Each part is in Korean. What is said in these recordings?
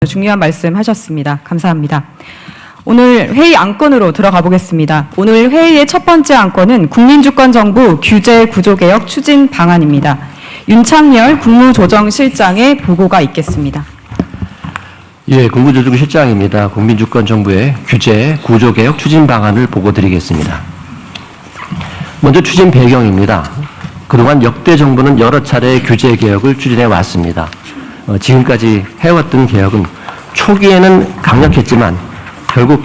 중요한 말씀 하셨습니다. 감사합니다. 오늘 회의 안건으로 들어가 보겠습니다. 오늘 회의의 첫 번째 안건은 국민주권정부 규제 구조개혁 추진 방안입니다. 윤창열 국무조정실장의 보고가 있겠습니다. 예, 국무조정실장입니다. 국민주권정부의 규제 구조개혁 추진 방안을 보고드리겠습니다. 먼저 추진 배경입니다. 그동안 역대 정부는 여러 차례 규제 개혁을 추진해 왔습니다. 지금까지 해왔던 개혁은 초기에는 강력했지만 결국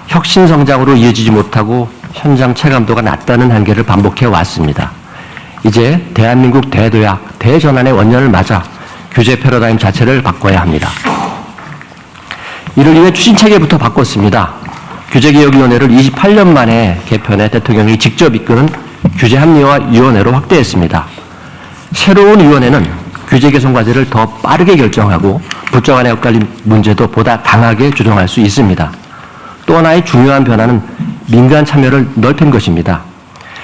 혁신 성장으로 이어지지 못하고 현장 체감도가 낮다는 한계를 반복해 왔습니다. 이제 대한민국 대도약, 대전환의 원년을 맞아 규제 패러다임 자체를 바꿔야 합니다. 이를 위해 추진체계부터 바꿨습니다. 규제개혁위원회를 28년 만에 개편해 대통령이 직접 이끄는 규제합리화위원회로 확대했습니다. 새로운 위원회는 규제 개선 과제를 더 빠르게 결정하고 부처 간의 엇갈림 문제도 보다 강하게 조정할 수 있습니다. 또 하나의 중요한 변화는 민간 참여를 넓힌 것입니다.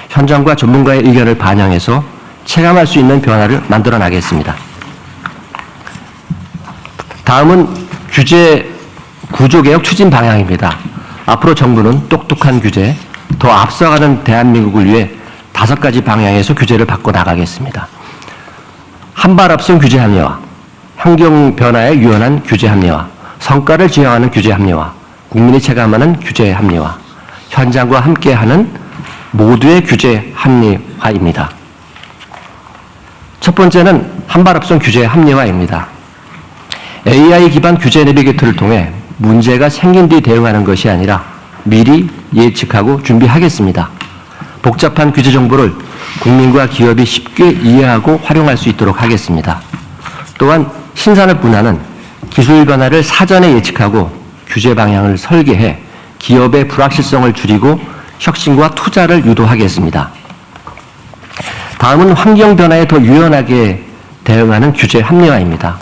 현장과 전문가의 의견을 반영해서 체감할 수 있는 변화를 만들어 나가겠습니다. 다음은 규제 구조개혁 추진 방향입니다. 앞으로 정부는 똑똑한 규제, 더 앞서가는 대한민국을 위해 5가지 방향에서 규제를 바꿔 나가겠습니다. 한 발 앞선 규제 합리화, 환경 변화에 유연한 규제 합리화, 성과를 지향하는 규제 합리화, 국민이 체감하는 규제 합리화, 현장과 함께하는 모두의 규제 합리화입니다. 첫 번째는 한 발 앞선 규제 합리화입니다. AI 기반 규제 내비게이터를 통해 문제가 생긴 뒤 대응하는 것이 아니라 미리 예측하고 준비하겠습니다. 복잡한 규제 정보를 국민과 기업이 쉽게 이해하고 활용할 수 있도록 하겠습니다. 또한 신산업 분야는 기술 변화를 사전에 예측하고 규제 방향을 설계해 기업의 불확실성을 줄이고 혁신과 투자를 유도하겠습니다. 다음은 환경 변화에 더 유연하게 대응하는 규제 합리화입니다.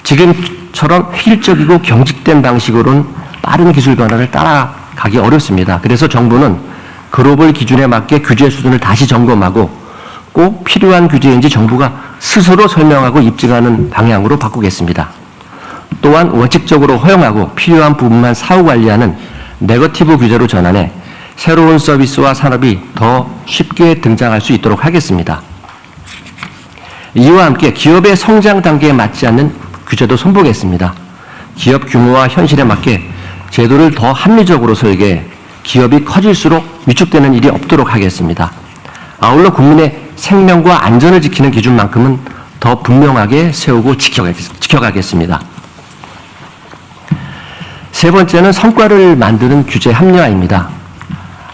지금처럼 획일적이고 경직된 방식으로는 빠른 기술 변화를 따라가기 어렵습니다. 그래서 정부는 글로벌 기준에 맞게 규제 수준을 다시 점검하고 꼭 필요한 규제인지 정부가 스스로 설명하고 입증하는 방향으로 바꾸겠습니다. 또한 원칙적으로 허용하고 필요한 부분만 사후 관리하는 네거티브 규제로 전환해 새로운 서비스와 산업이 더 쉽게 등장할 수 있도록 하겠습니다. 이와 함께 기업의 성장 단계에 맞지 않는 규제도 손보겠습니다. 기업 규모와 현실에 맞게 제도를 더 합리적으로 설계해 기업이 커질수록 위축되는 일이 없도록 하겠습니다. 아울러 국민의 생명과 안전을 지키는 기준만큼은 더 분명하게 세우고 지켜가겠습니다. 세 번째는 성과를 만드는 규제 합리화입니다.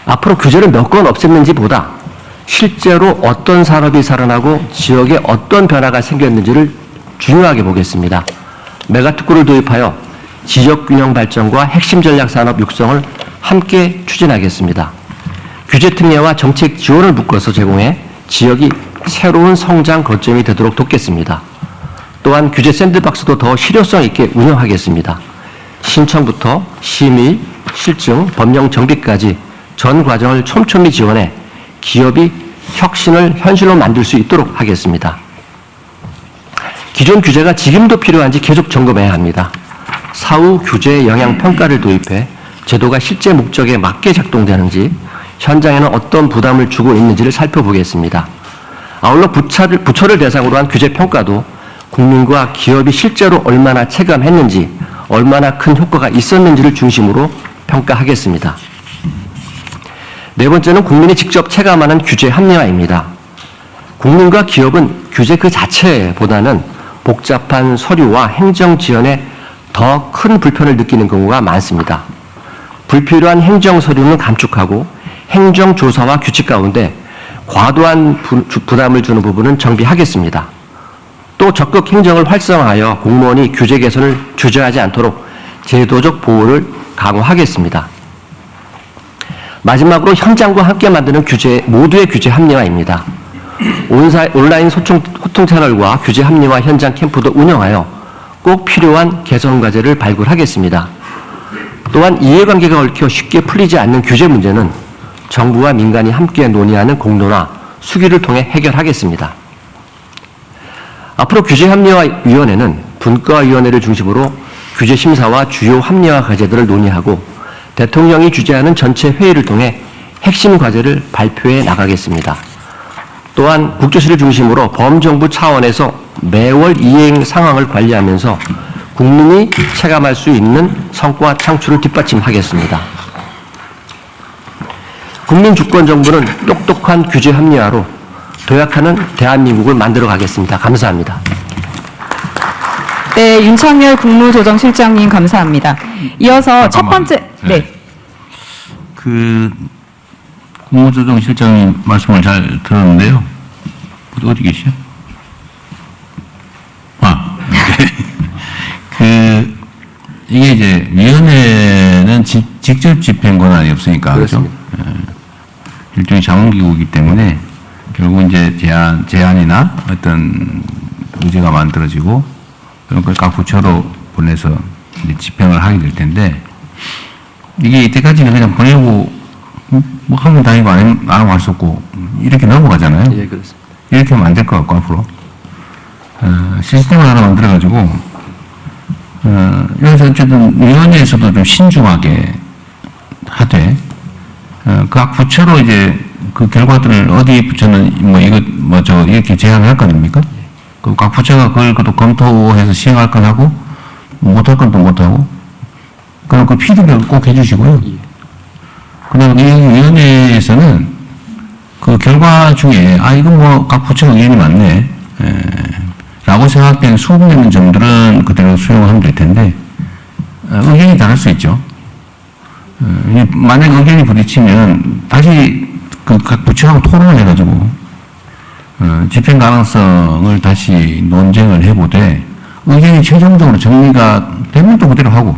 앞으로 규제를 몇 건 없앴는지보다 실제로 어떤 산업이 살아나고 지역에 어떤 변화가 생겼는지를 중요하게 보겠습니다. 메가특구를 도입하여 지역균형 발전과 핵심 전략 산업 육성을 함께 추진하겠습니다. 규제 특례와 정책 지원을 묶어서 제공해 지역이 새로운 성장 거점이 되도록 돕겠습니다. 또한 규제 샌드박스도 더 실효성 있게 운영하겠습니다. 신청부터 심의, 실증, 법령 정비까지 전 과정을 촘촘히 지원해 기업이 혁신을 현실로 만들 수 있도록 하겠습니다. 기존 규제가 지금도 필요한지 계속 점검해야 합니다. 사후 규제 영향 평가를 도입해 제도가 실제 목적에 맞게 작동되는지, 현장에는 어떤 부담을 주고 있는지를 살펴보겠습니다. 아울러 부처를 대상으로 한 규제 평가도 국민과 기업이 실제로 얼마나 체감했는지, 얼마나 큰 효과가 있었는지를 중심으로 평가하겠습니다. 네 번째는 국민이 직접 체감하는 규제 합리화입니다. 국민과 기업은 규제 그 자체보다는 복잡한 서류와 행정 지연에 더 큰 불편을 느끼는 경우가 많습니다. 불필요한 행정 서류는 감축하고 행정 조사와 규칙 가운데 과도한 부담을 주는 부분은 정비하겠습니다. 또 적극 행정을 활성화하여 공무원이 규제 개선을 주저하지 않도록 제도적 보호를 강화하겠습니다. 마지막으로 현장과 함께 만드는 모두의 규제 합리화입니다. 온라인 소통 채널과 규제 합리화 현장 캠프도 운영하여 꼭 필요한 개선 과제를 발굴하겠습니다. 또한 이해관계가 얽혀 쉽게 풀리지 않는 규제 문제는 정부와 민간이 함께 논의하는 공론화, 수기를 통해 해결하겠습니다. 앞으로 규제합리화위원회는 분과위원회를 중심으로 규제 심사와 주요 합리화 과제들을 논의하고 대통령이 주재하는 전체 회의를 통해 핵심 과제를 발표해 나가겠습니다. 또한 국조실을 중심으로 범정부 차원에서 매월 이행 상황을 관리하면서 국민이 체감할 수 있는 성과 창출을 뒷받침하겠습니다. 국민주권정부는 똑똑한 규제 합리화로 도약하는 대한민국을 만들어 가겠습니다. 감사합니다. 네, 윤창열 국무조정실장님 감사합니다. 이어서 첫 번째, 네. 그 국무조정실장님 말씀을 잘 들었는데요. 어디 계시죠? 그 이게 이제 위원회는 직접 집행 권한이 없으니까 그렇죠? 일종의 자문기구이기 때문에 결국 이제 제안이나 어떤 의제가 만들어지고 그런 걸 각 부처로 보내서 이제 집행을 하게 될 텐데 이게 이때까지는 그냥 보내고 뭐 하면 다니고 안 하면 할 수 없고 이렇게 넘어가잖아요. 예, 그렇습니다. 이렇게 하면 안 될 것 같고 앞으로 시스템을 하나 만들어가지고 여기서 어쨌든 위원회에서도 좀 신중하게 하되 각 부처로 이제 그 결과들을 어디 부처는 뭐 이거 뭐 저 이렇게 제안을 할 거 아닙니까? 그 각 부처가 그걸 또 검토해서 시행할 건 하고 못할 건 또 못하고 그럼 그 피드백을 꼭 해주시고요. 그다음에 이 위원회에서는 그 결과 중에 이건 뭐 각 부처가 의견이 많네 라고 생각되는 수긍되는 점들은 그대로 수용을 하면 될 텐데 의견이 다를 수 있죠. 만약 의견이 부딪히면 다시 그 각 부처하고 토론을 해가지고 집행 가능성을 다시 논쟁을 해보되 의견이 최종적으로 정리가 되면 또 그대로 하고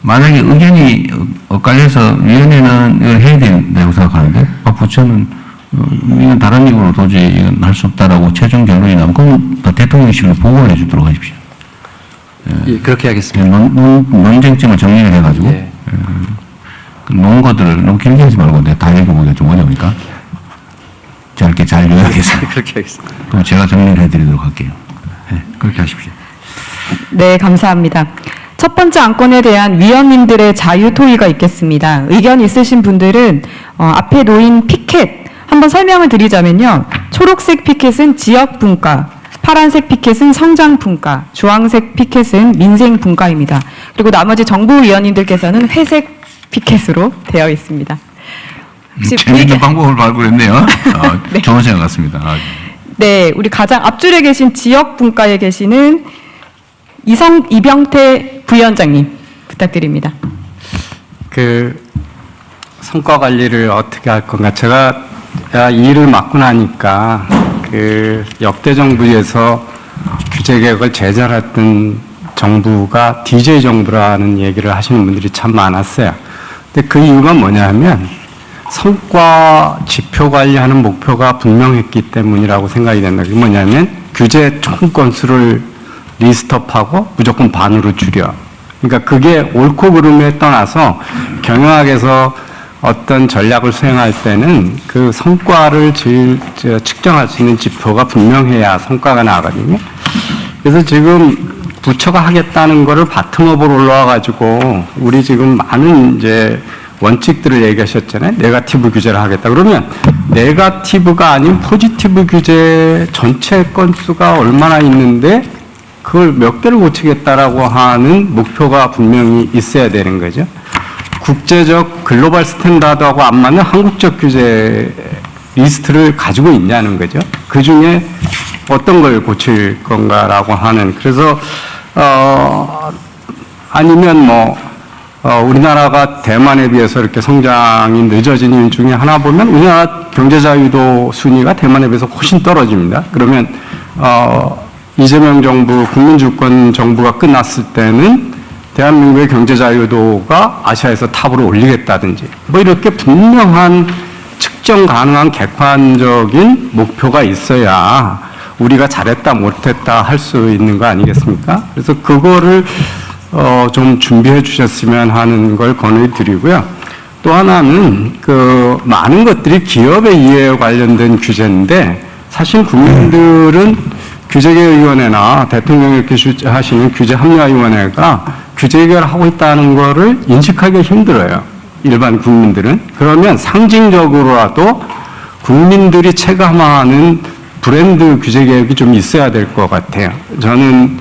만약에 의견이 엇갈려서 위원회는 이걸 해야 된다고 생각하는데 각 부처는 이건 다른 이유로 도저히 이건 할 수 없다라고 최종 결론이 나면 그럼 대통령실로 보고를 해주도록 하십시오. 예, 그렇게 하겠습니다. 논쟁점을 정리를 해가지고 예. 그 논거들을 너무 길게 하지 말고 내가 다 읽어보기가 좀 어려우니까 짧게 잘 요약해서 그렇게 하겠습니다. 그럼 제가 정리를 해드리도록 할게요. 네, 그렇게 하십시오. 네, 감사합니다. 첫 번째 안건에 대한 위원님들의 자유 토의가 있겠습니다. 의견 있으신 분들은 앞에 놓인 피켓 한번 설명을 드리자면요. 초록색 피켓은 지역 분과, 파란색 피켓은 성장 분과, 주황색 피켓은 민생 분과입니다. 그리고 나머지 정부 위원님들께서는 회색 피켓으로 되어 있습니다. 혹시 재미있는 방법을 발굴했네요. 네. 좋은 생각 같습니다. 네, 우리 가장 앞줄에 계신 지역 분과에 계시는 이병태 부위원장님 부탁드립니다. 그 성과 관리를 어떻게 할 건가? 제가 이 일을 맡고 나니까 그 역대 정부에서 규제 개혁을 제잘했던 정부가 DJ 정부라는 얘기를 하시는 분들이 참 많았어요. 근데 그 이유가 뭐냐면 성과 지표 관리하는 목표가 분명했기 때문이라고 생각이 된다. 그게 뭐냐면 규제 총 건수를 리스트업하고 무조건 반으로 줄여. 그러니까 그게 옳고 그름에 떠나서 경영학에서 어떤 전략을 수행할 때는 그 성과를 측정할 수 있는 지표가 분명해야 성과가 나거든요. 그래서 지금 부처가 하겠다는 거를 바텀업으로 올라와가지고 우리 지금 많은 이제 원칙들을 얘기하셨잖아요. 네거티브 규제를 하겠다. 그러면 네거티브가 아닌 포지티브 규제 전체 건수가 얼마나 있는데 그걸 몇 개를 고치겠다라고 하는 목표가 분명히 있어야 되는 거죠. 국제적 글로벌 스탠다드하고 안 맞는 한국적 규제 리스트를 가지고 있냐는 거죠. 그 중에 어떤 걸 고칠 건가라고 하는. 그래서 아니면 뭐 우리나라가 대만에 비해서 이렇게 성장이 늦어진 이유 중에 하나 보면 우리나라 경제자유도 순위가 대만에 비해서 훨씬 떨어집니다. 그러면 이재명 정부, 국민주권 정부가 끝났을 때는 대한민국의 경제자유도가 아시아에서 탑으로 올리겠다든지 뭐 이렇게 분명한 측정 가능한 객관적인 목표가 있어야 우리가 잘했다 못했다 할 수 있는 거 아니겠습니까? 그래서 그거를 좀 준비해 주셨으면 하는 걸 권유 드리고요. 또 하나는 그 많은 것들이 기업의 이해에 관련된 규제인데 사실 국민들은 규제개혁위원회나 대통령이 이렇게 주재하시는 규제합리화위원회가 규제개혁을 하고 있다는 거를 인식하기 힘들어요. 일반 국민들은. 그러면 상징적으로라도 국민들이 체감하는 브랜드 규제개혁이 좀 있어야 될 것 같아요. 저는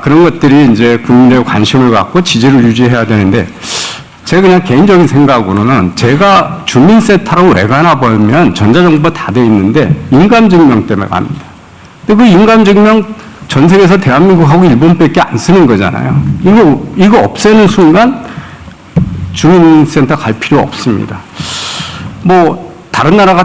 그런 것들이 이제 국민들의 관심을 갖고 지지를 유지해야 되는데, 제가 그냥 개인적인 생각으로는 제가 주민센터라고 왜 가나 보면 전자정보가 다 돼 있는데 인감증명 때문에 갑니다. 근데 그 인감증명 전 세계에서 대한민국하고 일본밖에 안 쓰는 거잖아요. 이거 없애는 순간 주민센터 갈 필요 없습니다. 뭐 다른 나라가